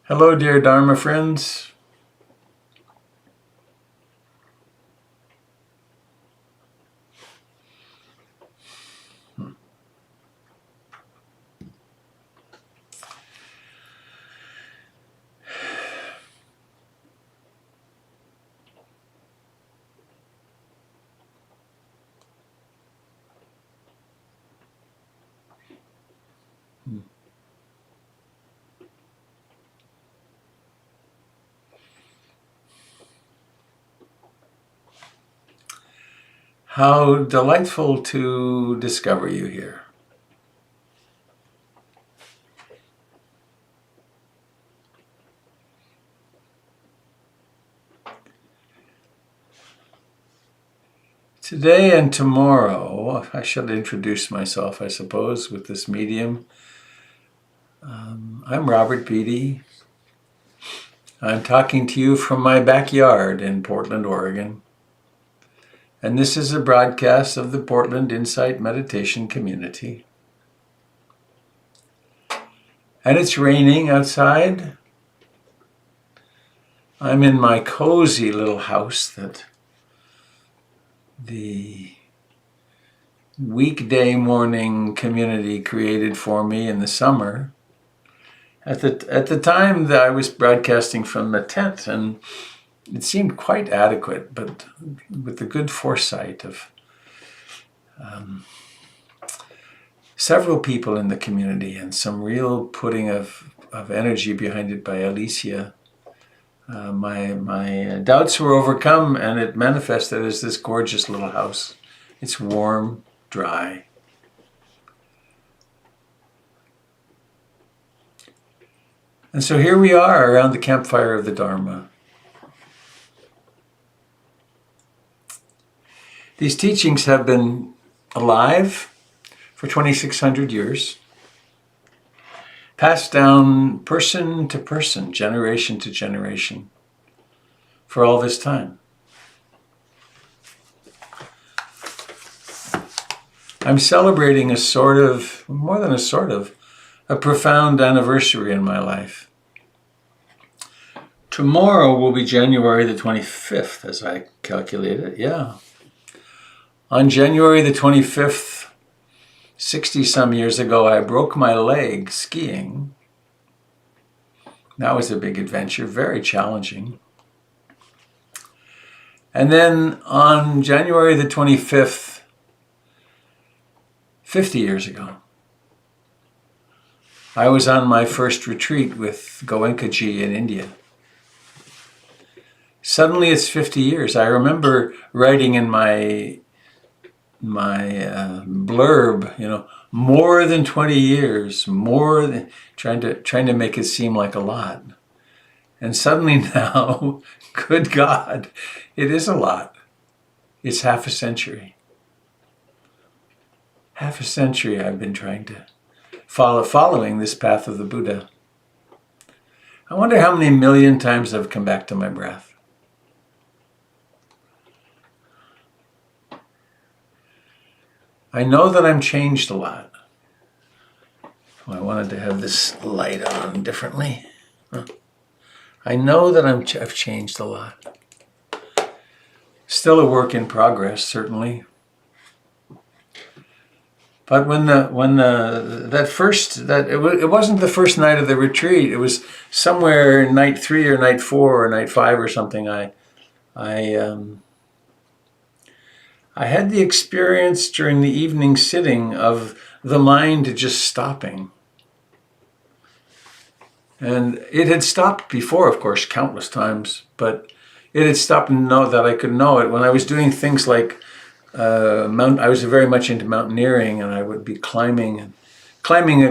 Hello, dear Dharma friends. How delightful to discover you here. Today and tomorrow, I should introduce myself, I suppose, with this medium. I'm Robert Beatty. I'm talking to you from my backyard in Portland, Oregon. And this is a broadcast of the Portland Insight Meditation Community. And it's raining outside. I'm in my cozy little house that the weekday morning community created for me in the summer. At the time that I was broadcasting from the tent, and it seemed quite adequate, but with the good foresight of several people in the community and some real putting of energy behind it by Alicia, my doubts were overcome, and it manifested as this gorgeous little house. It's warm, dry. And so here we are around the campfire of the Dharma. These teachings have been alive for 2,600 years, passed down person to person, generation to generation, for all this time. I'm celebrating more than a profound anniversary in my life. Tomorrow will be January the 25th, as I calculate it, yeah. On January the 25th, 60-some years ago, I broke my leg skiing. That was a big adventure, very challenging. And then on January the 25th, 50 years ago, I was on my first retreat with Goenkaji in India. Suddenly it's 50 years. I remember writing in my blurb, more than 20 years, more than trying to make it seem like a lot. And suddenly now, good God, it is a lot. It's half a century. Half a century I've been trying to following this path of the Buddha. I wonder how many million times I've come back to my breath. I know that I'm changed a lot. I wanted to have this light on differently. I know that I've changed a lot. Still a work in progress, certainly. But it wasn't the first night of the retreat. It was somewhere night 3 or night 4 or night 5 or something. I had the experience during the evening sitting of the mind just stopping. And it had stopped before, of course, countless times, but it had stopped that I could know it. When I was doing things like I was very much into mountaineering, and I would be climbing a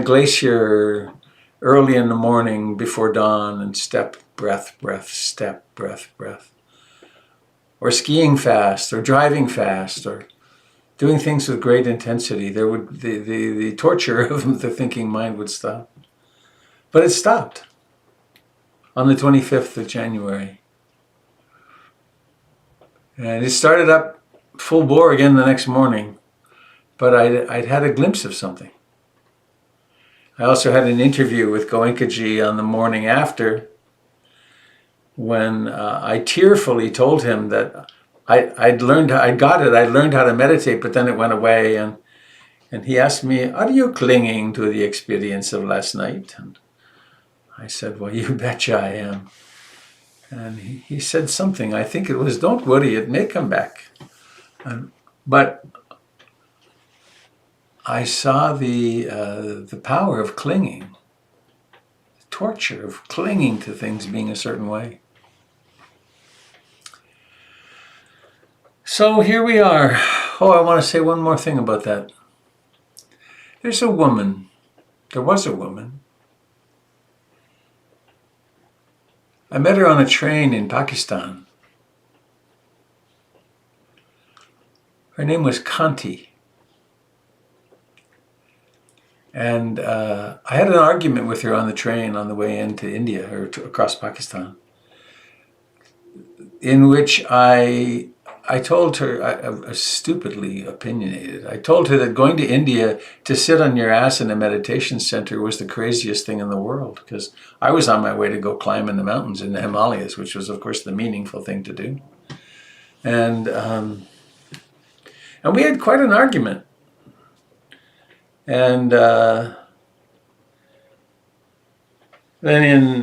glacier early in the morning before dawn, and step, breath, breath, step, breath, breath. Or skiing fast, or driving fast, or doing things with great intensity. The torture of the thinking mind would stop. But it stopped on the 25th of January. And it started up full bore again the next morning, but I'd had a glimpse of something. I also had an interview with Goenkaji on the morning after, when I tearfully told him that I learned how to meditate, but then it went away. And he asked me, "Are you clinging to the experience of last night?" And I said, "Well, you betcha I am." And he said something, I think it was, "Don't worry, it may come back." But I saw the power of clinging, the torture of clinging to things being a certain way. So here we are. Oh, I want to say one more thing about that. There was a woman. I met her on a train in Pakistan. Her name was Kanti. And I had an argument with her on the train on the way into India, or across Pakistan, in which I told her, I was stupidly opinionated. I told her that going to India to sit on your ass in a meditation center was the craziest thing in the world, because I was on my way to go climb in the mountains in the Himalayas, which was, of course, the meaningful thing to do. And we had quite an argument. And then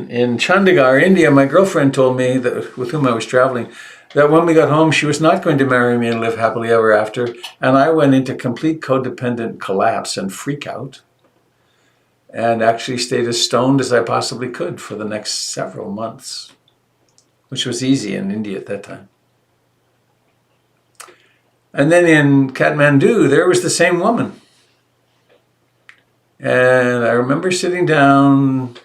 in Chandigarh, India, my girlfriend told me, that with whom I was traveling, that when we got home, she was not going to marry me and live happily ever after. And I went into complete codependent collapse and freak out, and actually stayed as stoned as I possibly could for the next several months, which was easy in India at that time. And then in Kathmandu, there was the same woman. And I remember sitting down,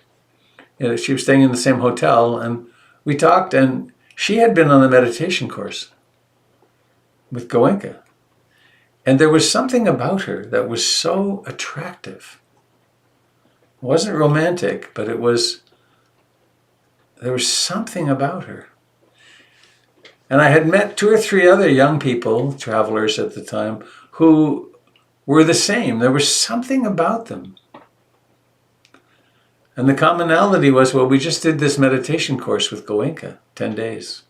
she was staying in the same hotel, and we talked, and she had been on the meditation course with Goenka. And there was something about her that was so attractive. It wasn't romantic, but there was something about her. And I had met 2 or 3 other young people, travelers at the time, who were the same. There was something about them. And the commonality was, well, we just did this meditation course with Goenka, 10 days.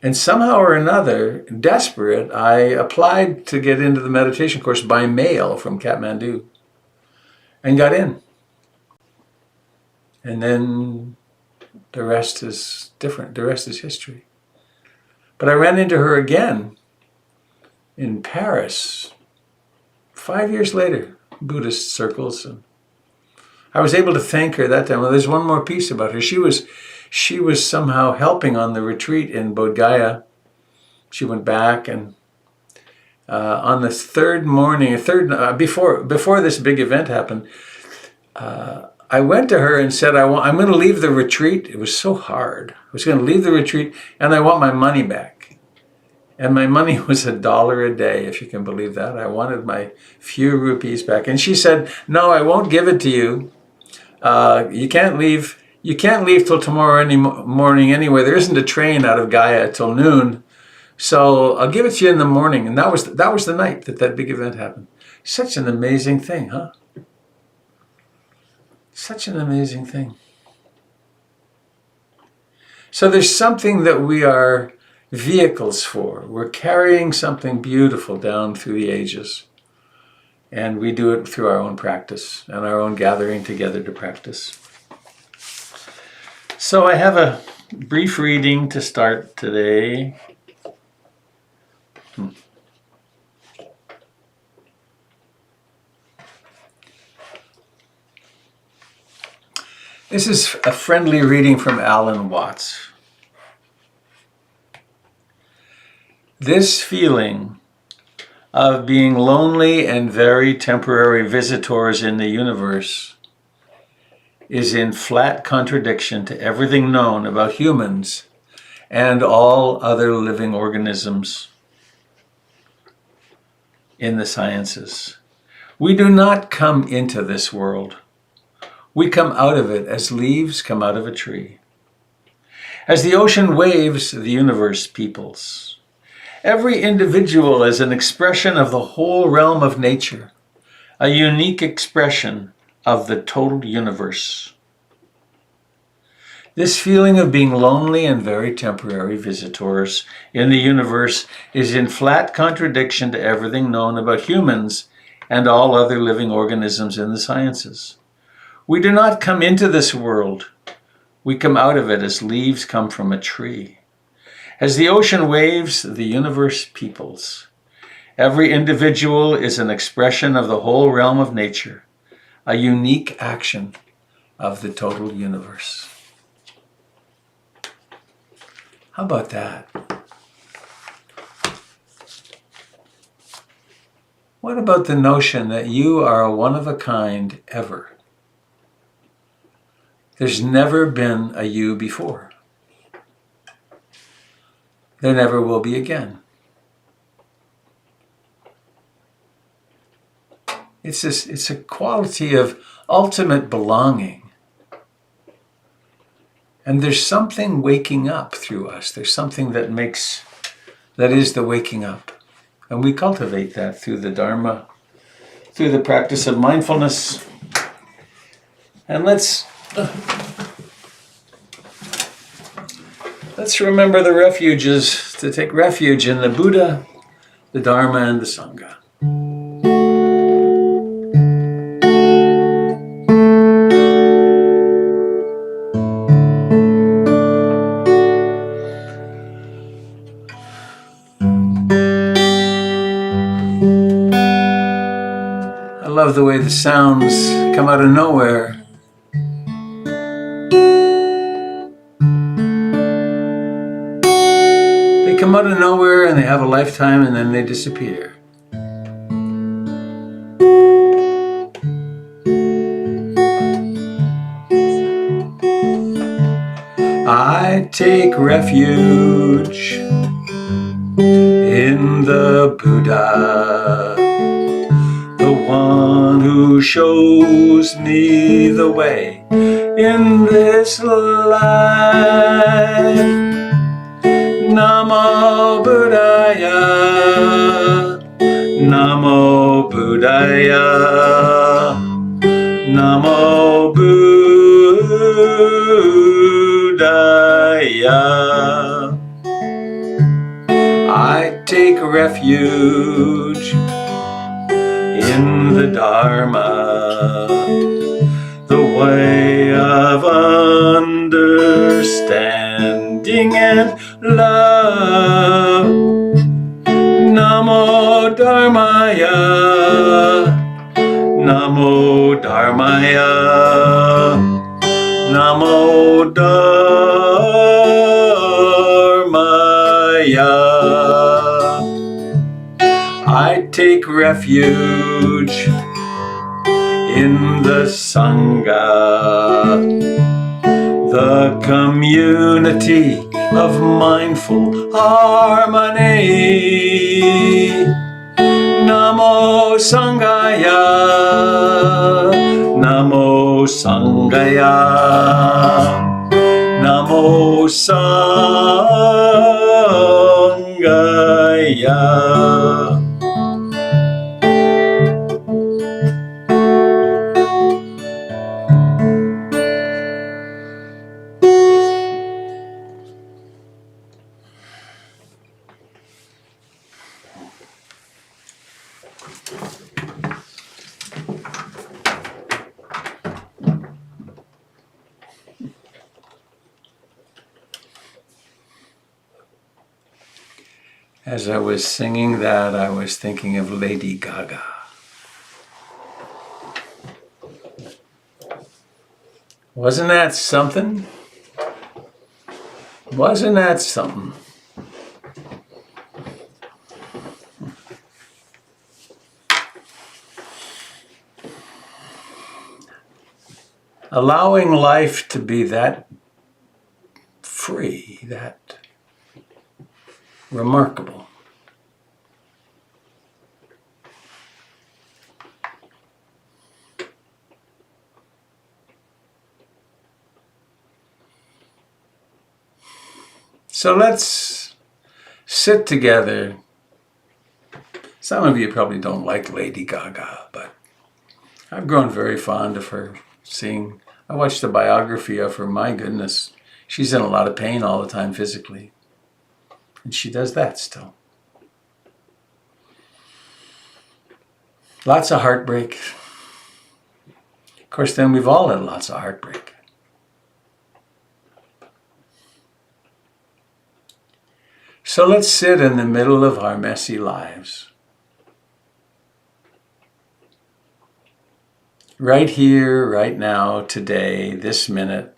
And somehow or another, desperate, I applied to get into the meditation course by mail from Kathmandu and got in. And then the rest is different. The rest is history. But I ran into her again in Paris 5 years later, Buddhist circles. And I was able to thank her that time. Well, there's one more piece about her. She was somehow helping on the retreat in Bodh Gaya. She went back, and on the third morning, before this big event happened, I went to her and said, I'm going to leave the retreat. It was so hard. I was going to leave the retreat, and I want my money back. And my money was $1 a day, if you can believe that. I wanted my few rupees back. And she said, "No, I won't give it to you. You can't leave. You can't leave till tomorrow morning anyway. There isn't a train out of Gaya till noon. So I'll give it to you in the morning." And that was the night that big event happened. Such an amazing thing, huh? Such an amazing thing. So there's something that we are vehicles for. We're carrying something beautiful down through the ages. And we do it through our own practice and our own gathering together to practice. So I have a brief reading to start today. This is a friendly reading from Alan Watts. This feeling of being lonely and very temporary visitors in the universe is in flat contradiction to everything known about humans and all other living organisms in the sciences. We do not come into this world. We come out of it as leaves come out of a tree. As the ocean waves, the universe peoples. Every individual is an expression of the whole realm of nature, a unique expression of the total universe. This feeling of being lonely and very temporary visitors in the universe is in flat contradiction to everything known about humans and all other living organisms in the sciences. We do not come into this world. We come out of it as leaves come from a tree. As the ocean waves, the universe peoples. Every individual is an expression of the whole realm of nature, a unique action of the total universe. How about that? What about the notion that you are a one-of-a-kind ever? There's never been a you before. There never will be again. It's a quality of ultimate belonging. And there's something waking up through us. There's something that is the waking up. And we cultivate that through the Dharma, through the practice of mindfulness. And let's remember the refuges, to take refuge in the Buddha, the Dharma, and the Sangha. I love the way the sounds come out of nowhere. They come out of nowhere and they have a lifetime and then they disappear. I take refuge in the Buddha, the one who shows me the way in this life. Namo Buddhaya, Namo Buddhaya, Namo Buddhaya. I take refuge in the Dharma, the way of understanding and love. Namo Dharmaya, Namo Dharmaya, Namo Dharmaya. I take refuge in the Sangha, the community of mindful harmony. Namo Sanghaya, Namo Sanghaya, Namo Sanghaya. As I was singing that, I was thinking of Lady Gaga. Wasn't that something? Wasn't that something? Allowing life to be that free, that remarkable. So let's sit together. Some of you probably don't like Lady Gaga, but I've grown very fond of her. I watched a biography of her. My goodness, she's in a lot of pain all the time physically. And she does that still. Lots of heartbreak. Of course, then we've all had lots of heartbreak. So let's sit in the middle of our messy lives. Right here, right now, today, this minute.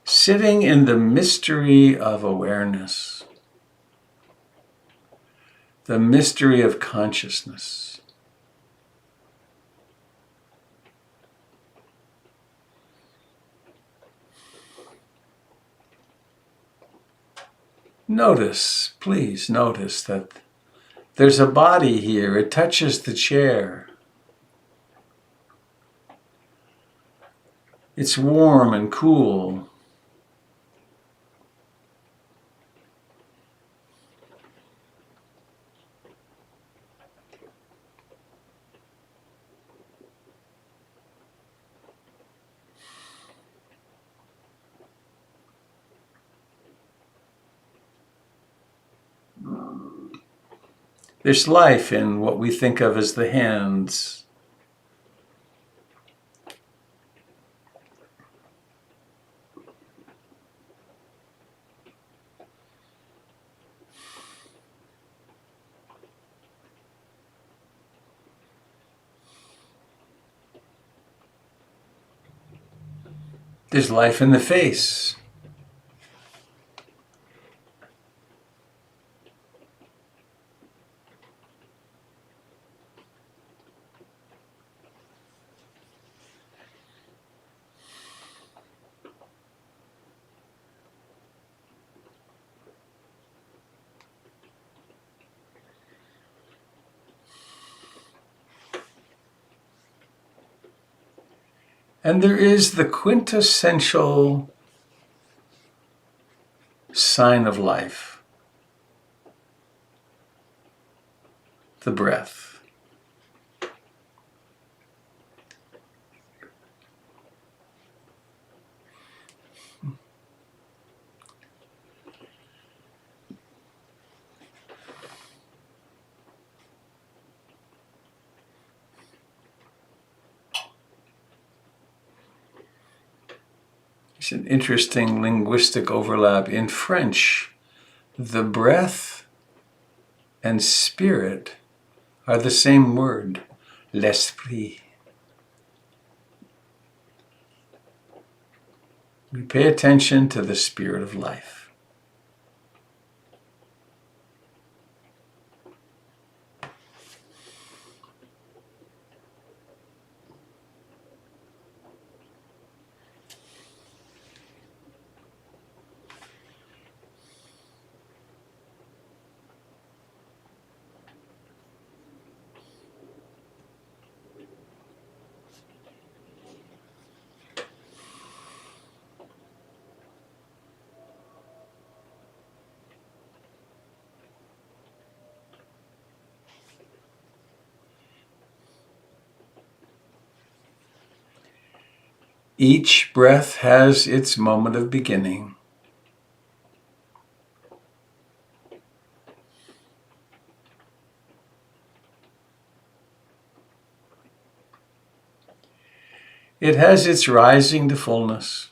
Sitting in the mystery of awareness, the mystery of consciousness. Notice, please notice that there's a body here. It touches the chair. It's warm and cool. There's life in what we think of as the hands. There's life in the face. And there is the quintessential sign of life, the breath. It's an interesting linguistic overlap. In French, the breath and spirit are the same word, l'esprit. We pay attention to the spirit of life. Each breath has its moment of beginning. It has its rising to fullness.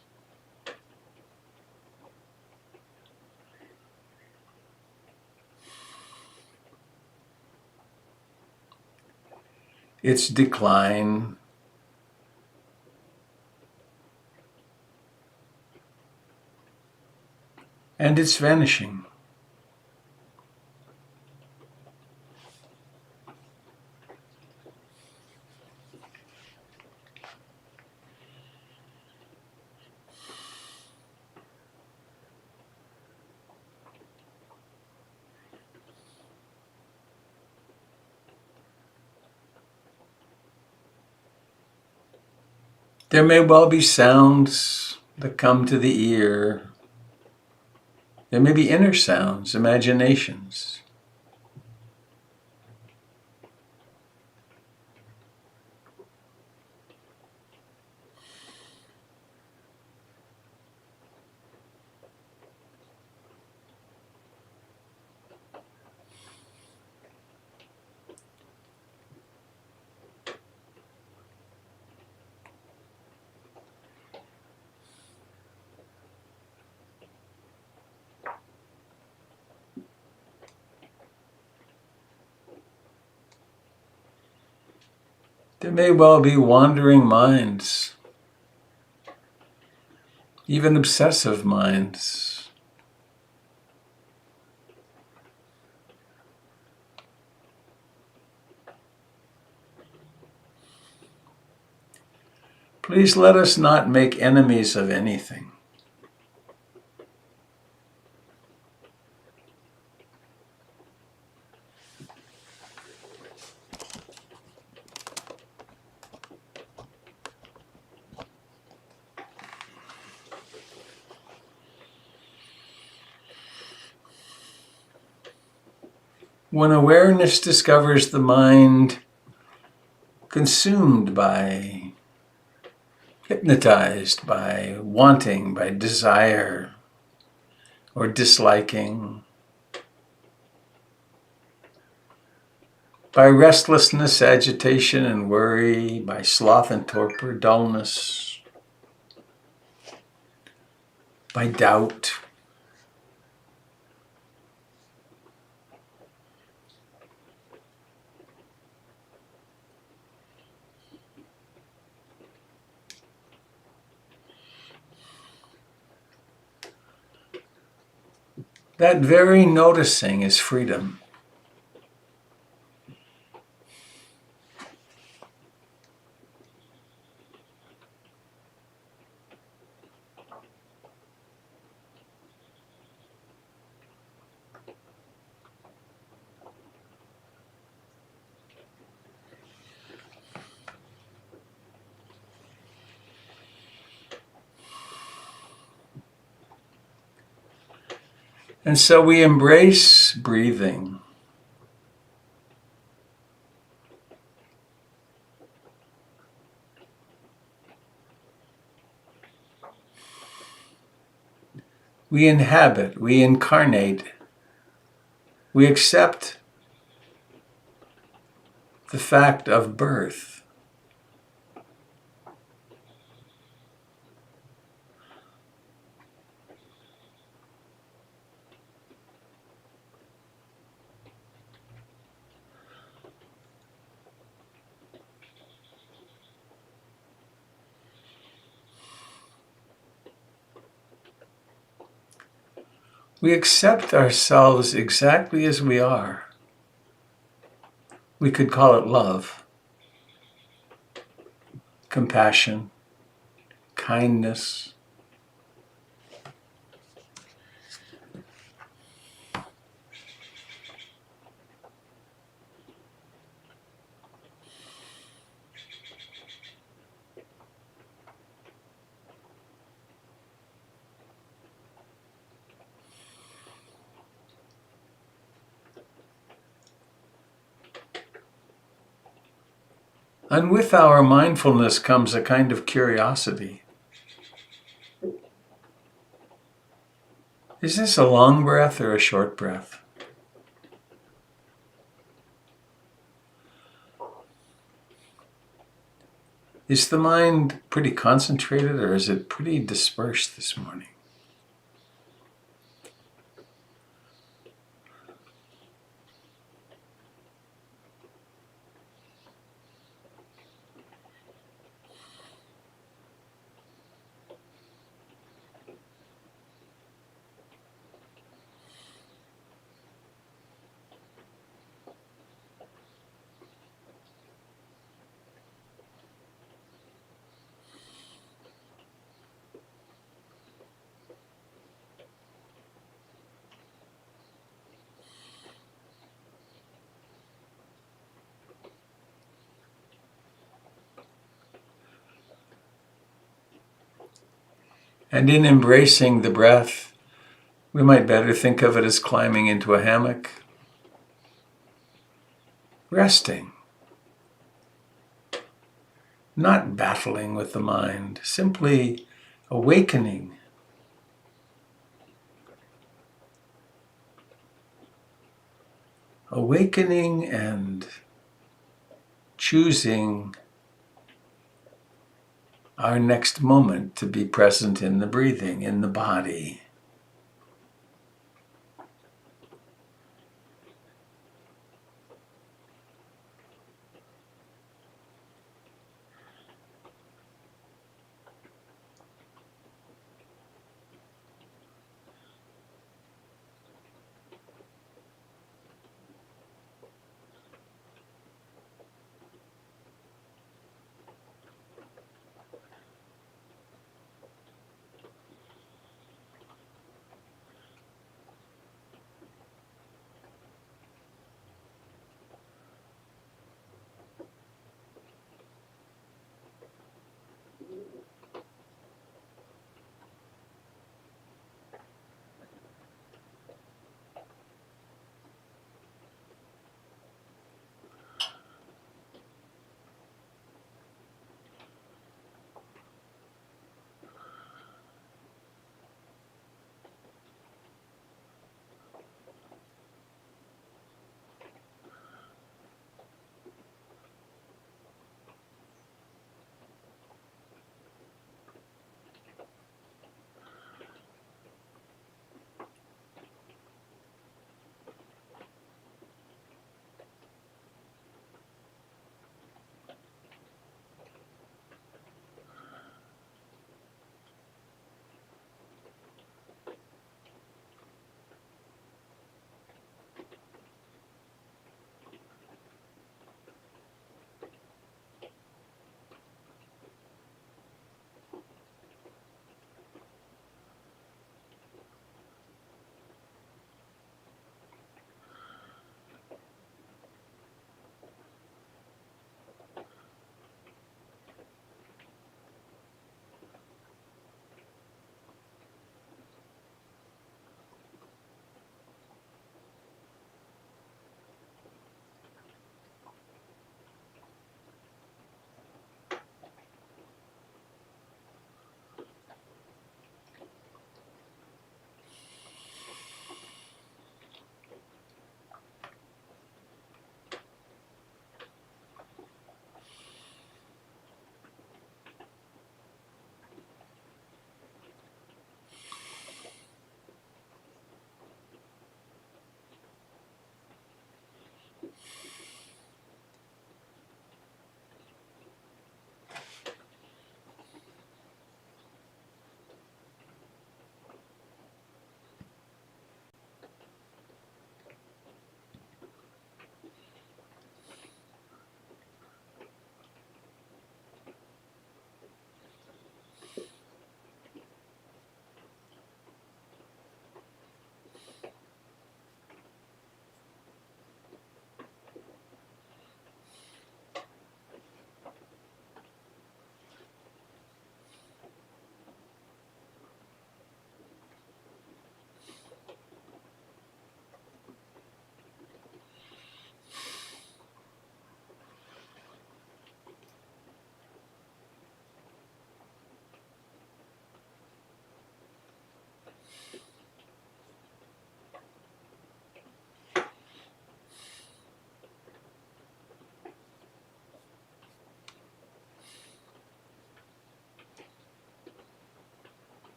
Its decline. And its vanishing. There may well be sounds that come to the ear. There may be inner sounds, imaginations. There may well be wandering minds, even obsessive minds. Please let us not make enemies of anything. When awareness discovers the mind consumed by, hypnotized by wanting, by desire, or disliking, by restlessness, agitation, and worry, by sloth and torpor, dullness, by doubt, that very noticing is freedom. And so we embrace breathing. We inhabit, we incarnate, we accept the fact of birth. We accept ourselves exactly as we are. We could call it love, compassion, kindness. And with our mindfulness comes a kind of curiosity. Is this a long breath or a short breath? Is the mind pretty concentrated or is it pretty dispersed this morning? And in embracing the breath, we might better think of it as climbing into a hammock, resting, not battling with the mind, simply awakening. Awakening and choosing our next moment to be present in the breathing, in the body.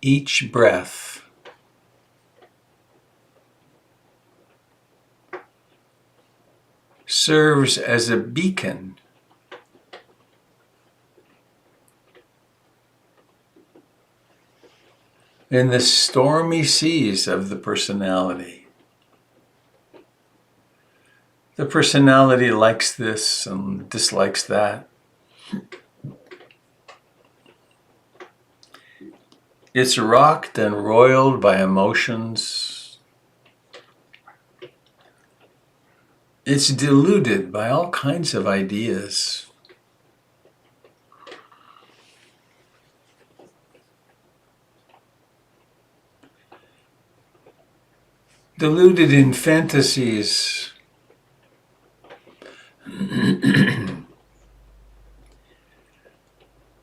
Each breath serves as a beacon in the stormy seas of the personality. The personality likes this and dislikes that. It's rocked and roiled by emotions. It's deluded by all kinds of ideas. Deluded in fantasies.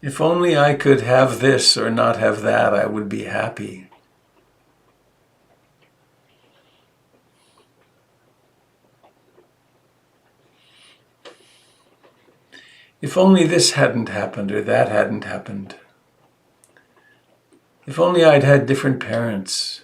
If only I could have this or not have that, I would be happy. If only this hadn't happened or that hadn't happened. If only I'd had different parents.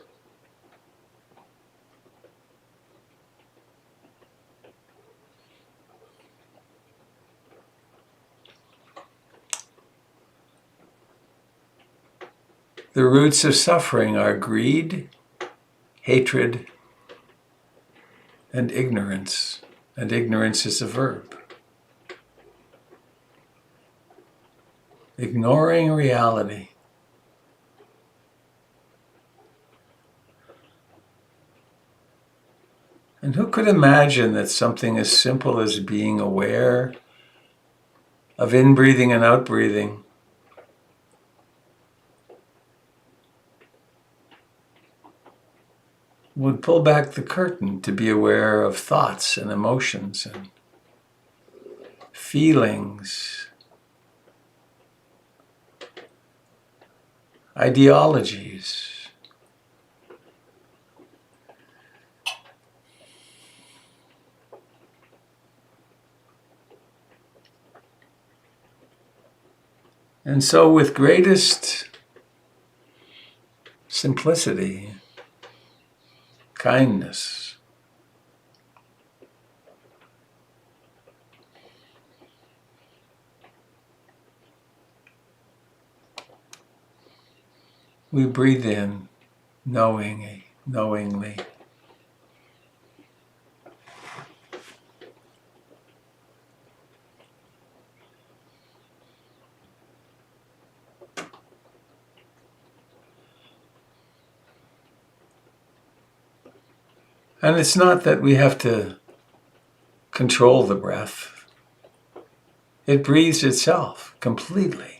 The roots of suffering are greed, hatred, and ignorance. And ignorance is a verb. Ignoring reality. And who could imagine that something as simple as being aware of in-breathing and out-breathing would pull back the curtain to be aware of thoughts and emotions and feelings, ideologies. And so with greatest simplicity, kindness, we breathe in knowingly. And it's not that we have to control the breath. It breathes itself completely.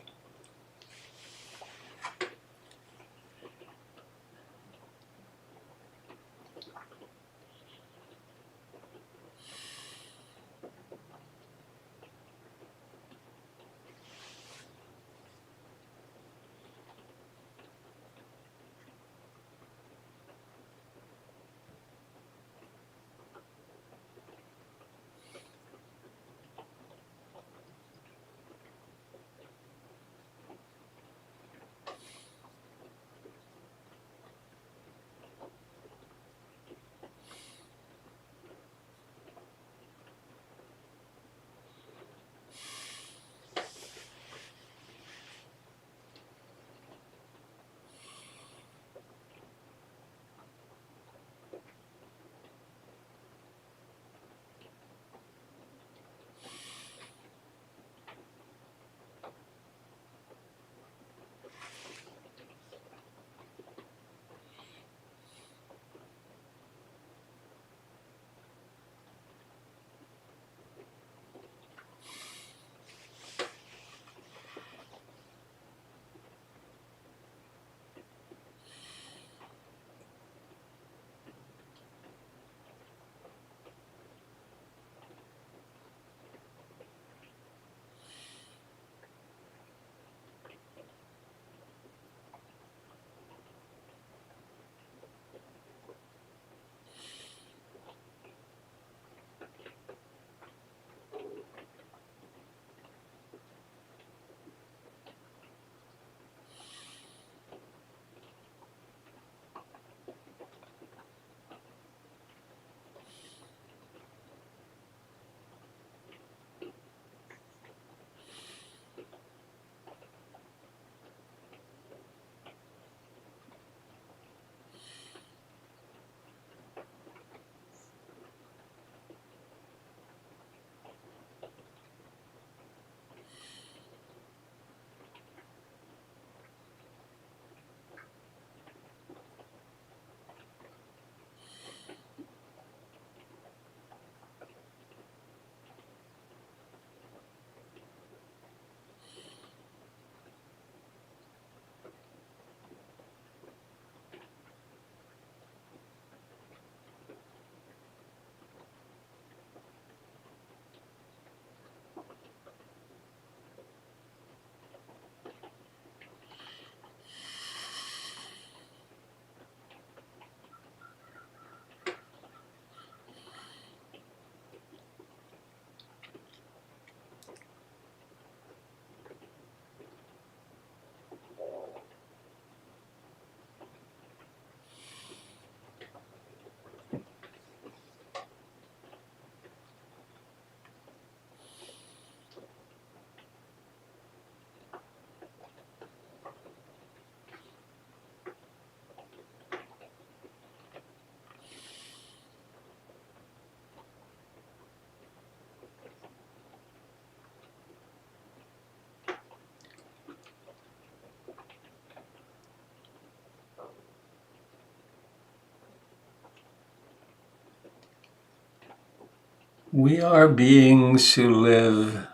We are beings who live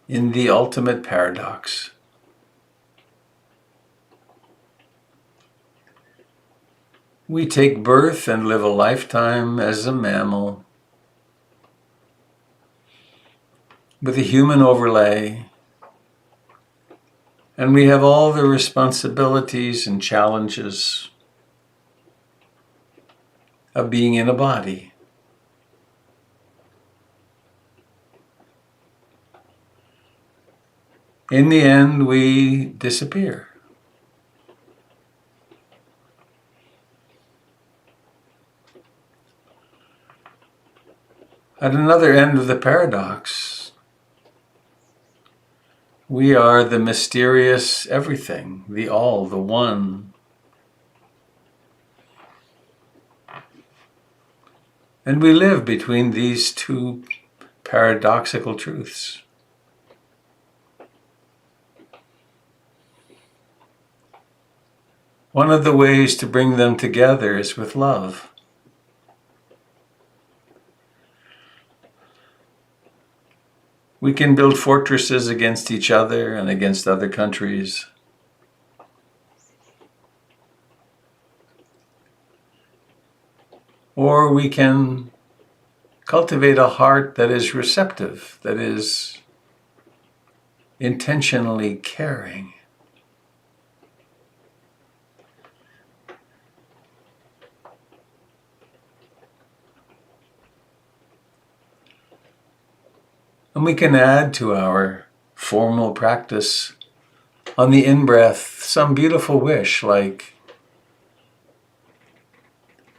in the ultimate paradox. We take birth and live a lifetime as a mammal with a human overlay, and we have all the responsibilities and challenges of being in a body. In the end, we disappear. At another end of the paradox, we are the mysterious everything, the all, the one. And we live between these two paradoxical truths. One of the ways to bring them together is with love. We can build fortresses against each other and against other countries. Or we can cultivate a heart that is receptive, that is intentionally caring. And we can add to our formal practice on the in-breath some beautiful wish like,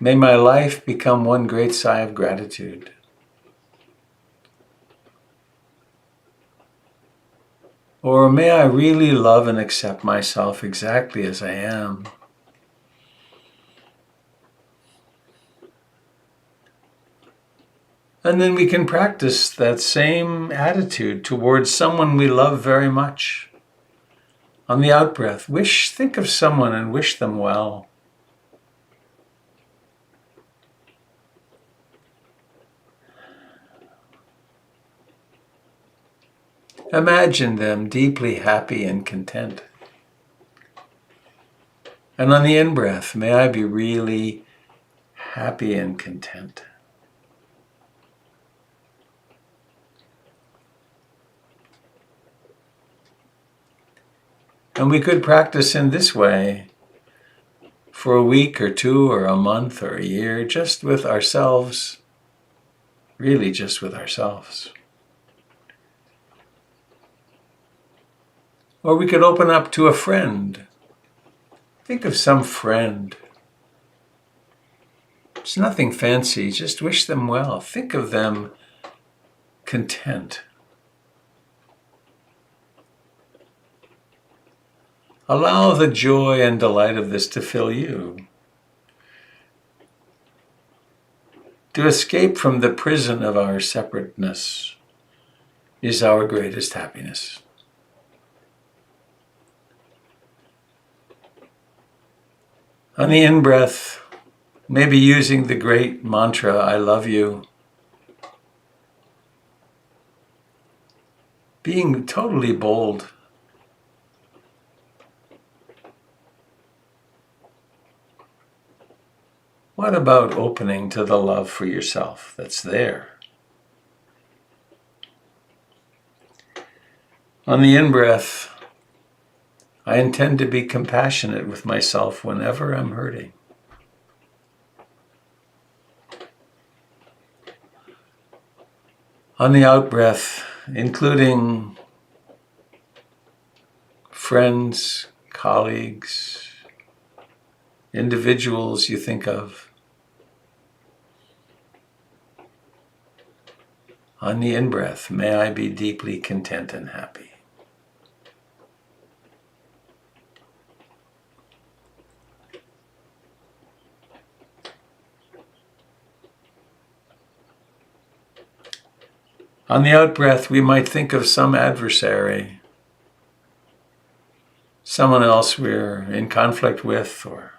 may my life become one great sigh of gratitude. Or may I really love and accept myself exactly as I am. And then we can practice that same attitude towards someone we love very much. On the out-breath, think of someone and wish them well. Imagine them deeply happy and content. And on the in-breath, may I be really happy and content. And we could practice in this way for a week or two or a month or a year, just with ourselves, really just with ourselves. Or we could open up to a friend. Think of some friend. It's nothing fancy, just wish them well. Think of them content. Allow the joy and delight of this to fill you. To escape from the prison of our separateness is our greatest happiness. On the in-breath, maybe using the great mantra, I love you. Being totally bold. What about opening to the love for yourself that's there? On the in-breath, I intend to be compassionate with myself whenever I'm hurting. On the out-breath, including friends, colleagues, individuals you think of. On the in-breath, may I be deeply content and happy. On the out-breath, we might think of some adversary, someone else we're in conflict with, or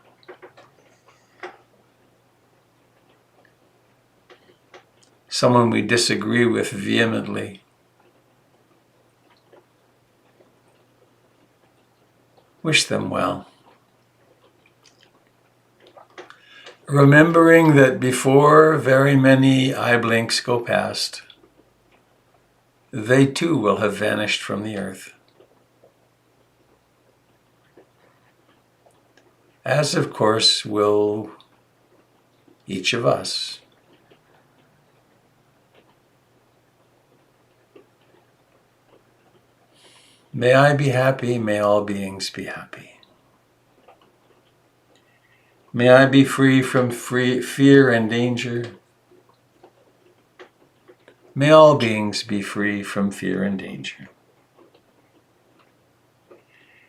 someone we disagree with vehemently. Wish them well. Remembering that before very many eye blinks go past, they too will have vanished from the earth. As, of course, will each of us. May I be happy, may all beings be happy. May I be free from fear and danger. May all beings be free from fear and danger.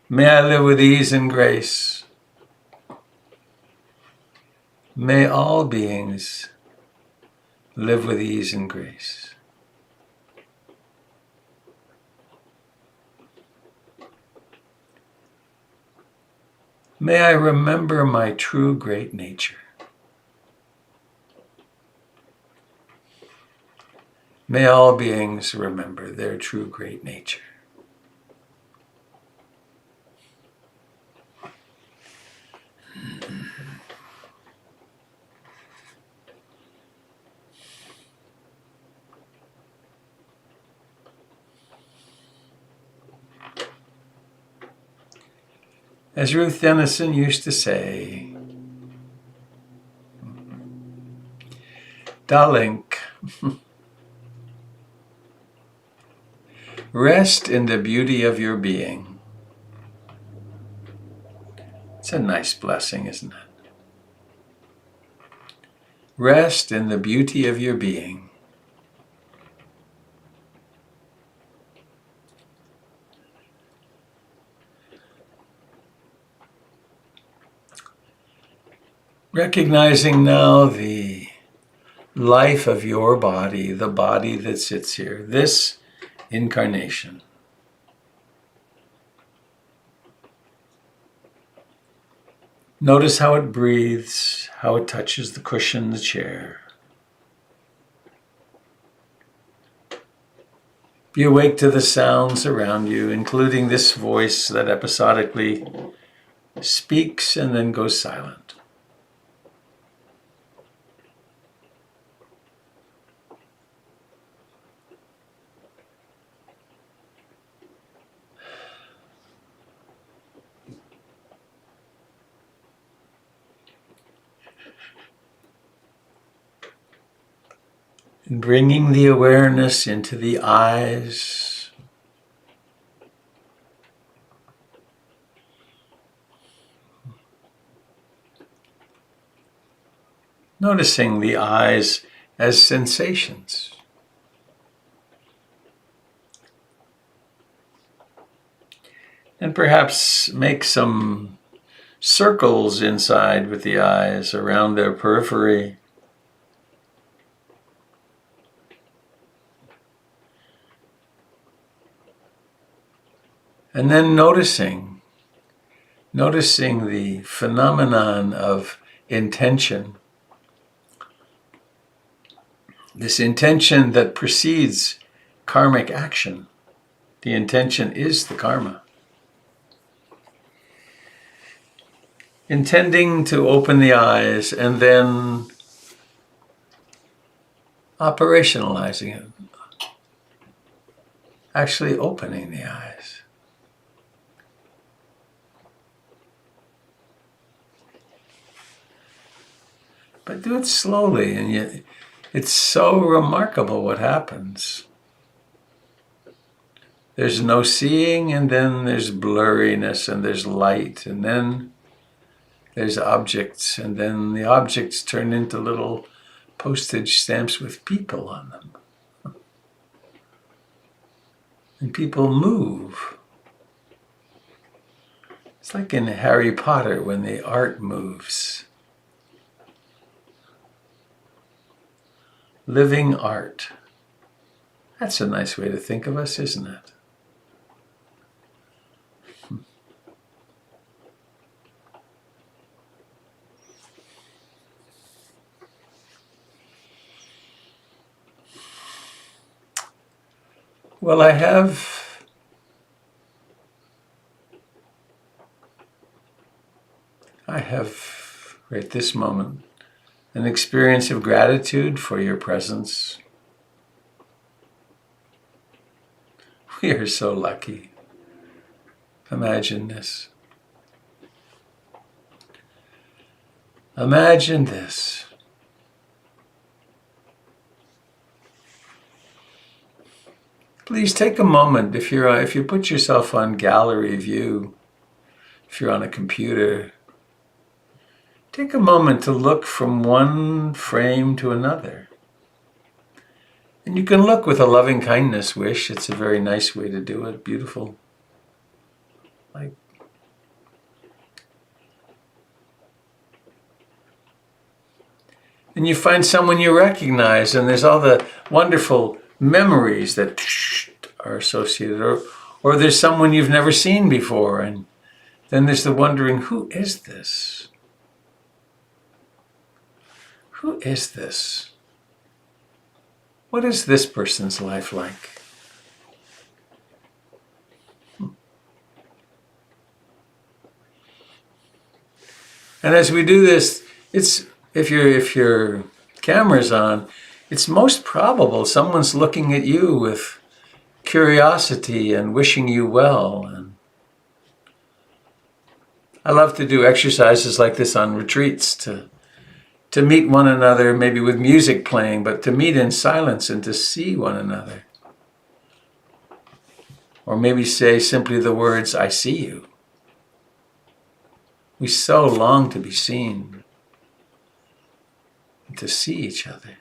May I live with ease and grace. May all beings live with ease and grace. May I remember my true great nature. May all beings remember their true great nature. As Ruth Denison used to say, darling, rest in the beauty of your being. It's a nice blessing, isn't it? Rest in the beauty of your being. Recognizing now the life of your body, the body that sits here, this incarnation. Notice how it breathes, how it touches the cushion in the chair. Be awake to the sounds around you, including this voice that episodically speaks and then goes silent. And bringing the awareness into the eyes. Noticing the eyes as sensations. And perhaps make some circles inside with the eyes around their periphery. And then noticing the phenomenon of intention. This intention that precedes karmic action. The intention is the karma. Intending to open the eyes and then operationalizing it. Actually opening the eyes. But do it slowly, and yet it's so remarkable what happens. There's no seeing, and then there's blurriness, and there's light, and then there's objects, and then the objects turn into little postage stamps with people on them. And people move. It's like in Harry Potter when the art moves. Living art. That's a nice way to think of us, isn't it? Well, I have right this moment an experience of gratitude for your presence. We are so lucky. Imagine this. Imagine this. Please take a moment, if you put yourself on gallery view, if you're on a computer, take a moment to look from one frame to another. And you can look with a loving kindness wish. It's a very nice way to do it. Beautiful. And you find someone you recognize, and there's all the wonderful memories that are associated, or there's someone you've never seen before, and then there's the wondering, who is this? Who is this? What is this person's life like? And as we do this, it's if your camera's on, it's most probable someone's looking at you with curiosity and wishing you well. And I love to do exercises like this on retreats to meet one another, maybe with music playing, but to meet in silence and to see one another. Or maybe say simply the words, I see you. We so long to be seen and to see each other.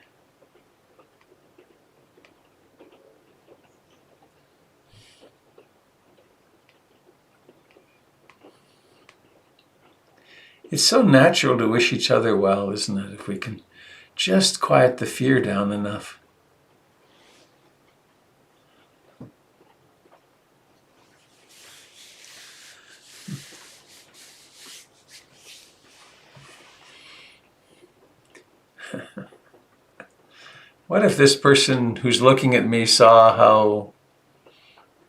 It's so natural to wish each other well, isn't it? If we can just quiet the fear down enough. What if this person who's looking at me saw how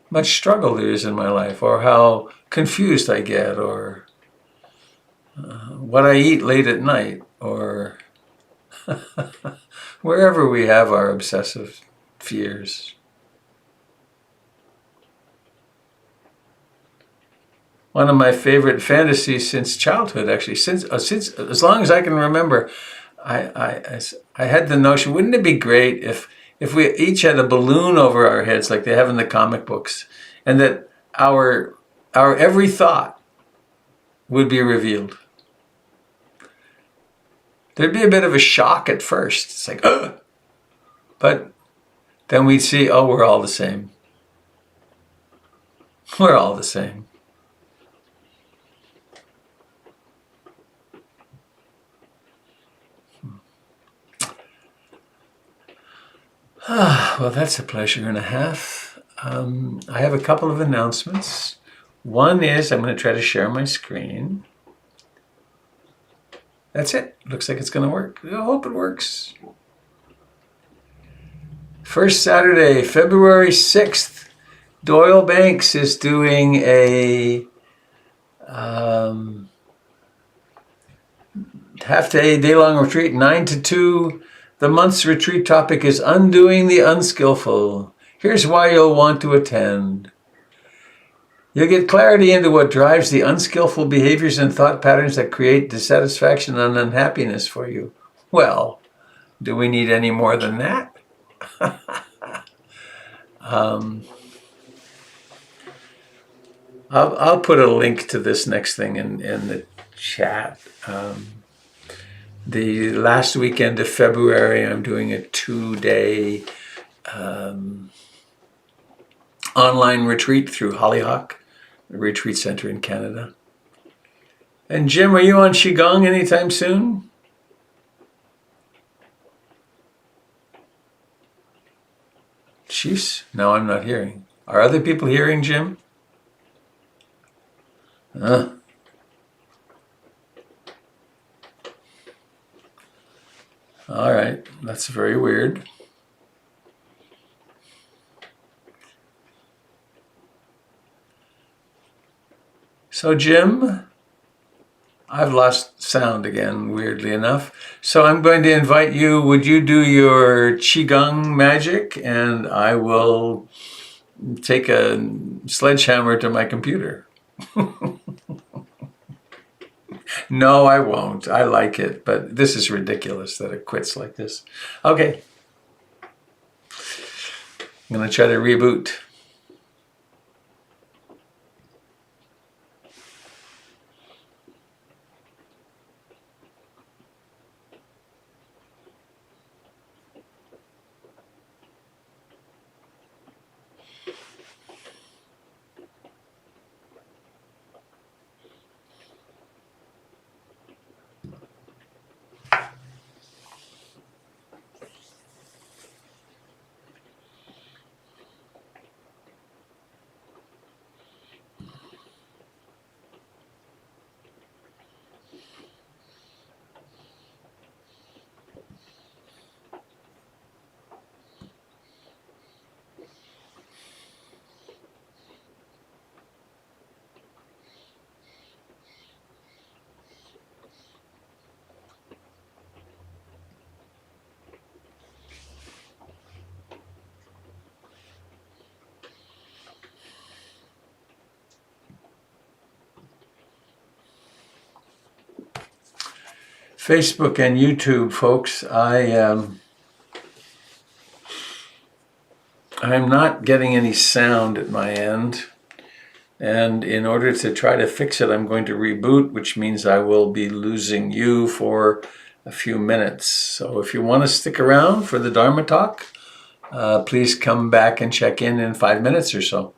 much struggle there is in my life, or how confused I get, or what I eat late at night, or wherever we have our obsessive fears. One of my favorite fantasies since childhood, actually, since as long as I can remember, I had the notion, wouldn't it be great if we each had a balloon over our heads like they have in the comic books, and that our every thought would be revealed. There'd be a bit of a shock at first. It's like, ugh! But then we'd see, oh, we're all the same. We're all the same. Well, that's a pleasure and a half. I have a couple of announcements. One is I'm going to try to share my screen. That's it. Looks like it's going to work. I hope it works. First Saturday, February 6th, Doyle Banks is doing a day-long retreat, 9 to 2. The month's retreat topic is Undoing the Unskillful. Here's why you'll want to attend. You'll get clarity into what drives the unskillful behaviors and thought patterns that create dissatisfaction and unhappiness for you. Well, do we need any more than that? I'll put a link to this next thing in the chat. The last weekend of February, I'm doing a 2-day online retreat through Hollyhock, a retreat center in Canada. And Jim, are you on Qigong anytime soon? Jeez, now I'm not hearing. Are other people hearing, Jim? All right, that's very weird. So Jim, I've lost sound again, weirdly enough. So I'm going to invite you. Would you do your Qigong magic? And I will take a sledgehammer to my computer. No, I won't. I like it, but this is ridiculous that it quits like this. Okay. I'm going to try to reboot. Facebook and YouTube, folks, I'm not getting any sound at my end. And in order to try to fix it, I'm going to reboot, which means I will be losing you for a few minutes. So if you want to stick around for the Dharma talk, please come back and check in 5 minutes or so.